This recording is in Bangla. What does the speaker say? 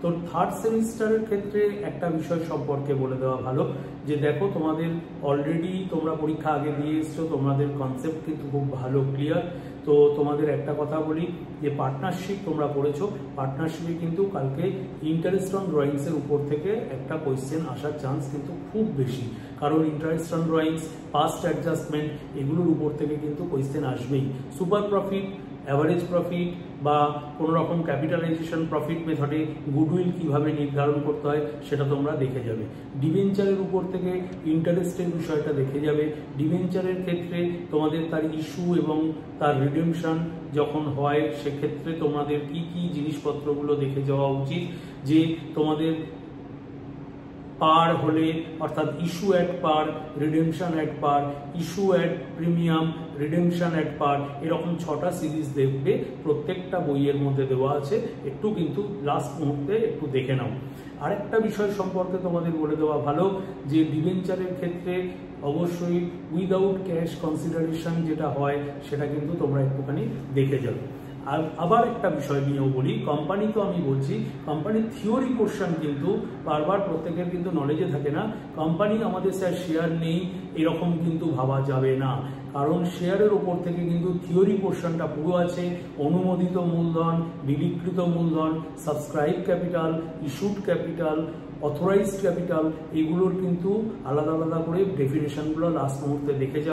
তো থার্ড সেমিস্টারের ক্ষেত্রে একটা বিষয় সম্পর্কে বলে দেওয়া ভালো যে দেখো তোমাদের অলরেডি তোমরা পরীক্ষা আগে দিয়ে এসছো, তোমাদের কনসেপ্ট কিন্তু খুব ভালো ক্লিয়ার। তো তোমাদের একটা কথা বলি যে পার্টনারশিপ তোমরা পড়েছো, পার্টনারশিপে কিন্তু কালকে ইন্টারেস্ট অন ড্রয়িংসের উপর থেকে একটা কোয়েশ্চেন আসার চান্স কিন্তু খুব বেশি, কারণ interest on drawings, past adjustment এগুলোর উপর থেকে কিন্তু কোয়েশ্চেন আসবেই। সুপার প্রফিট, অ্যাভারেজ প্রফিট বা কোনো রকম ক্যাপিটালাইজেশন প্রফিট মেথডে গুডউইল কিভাবে নির্ধারণ করতে হয় সেটা তোমরা দেখে যাবে। ডিবেঞ্চারের উপর থেকে ইন্টারেস্টের বিষয়টা দেখে যাবে। ডিবেঞ্চারের ক্ষেত্রে তোমাদের তার ইস্যু এবং তার রিডেমশন যখন হয় সেক্ষেত্রে তোমাদের কি কি জিনিসপত্রগুলো দেখে যাওয়া উচিত, যে তোমাদের পার হলে অর্থাৎ issue at par, redemption at par, issue at premium, redemption at par, এরকম 6টা সিরিজ দেখবে, প্রত্যেকটা বইয়ের মধ্যে দেওয়া আছে, একটু কিন্তু লাস্ট মুহূর্তে একটু দেখে নাও। আরেকটা বিষয় সম্পর্কে তোমাদের বলে দেওয়া ভালো যে ডিবেঞ্চারের ক্ষেত্রে অবশ্যই উইদাউট ক্যাশ কনসিডারেশন যেটা হয় সেটা কিন্তু তোমরা একটুখানি দেখে যাবে। আর আবার একটা বিষয় নিয়েও বলি, কোম্পানি তো আমি বলছি কোম্পানির থিওরি পোর্শন কিন্তু বারবার প্রত্যেকের কিন্তু নলেজে থাকে না। কোম্পানি আমাদের স্যার শেয়ার নেই এরকম কিন্তু ভাবা যাবে না, কারণ শেয়ারের ওপর থেকে কিন্তু থিওরি পোর্শনটা পুরো আছে। অনুমোদিত মূলধন, বিলিকৃত মূলধন, subscribe capital, issued capital, authorised capital, এগুলোর কিন্তু আলাদা আলাদা করে ডেফিনেশনগুলো লাস্ট মুহূর্তে দেখে যাবে।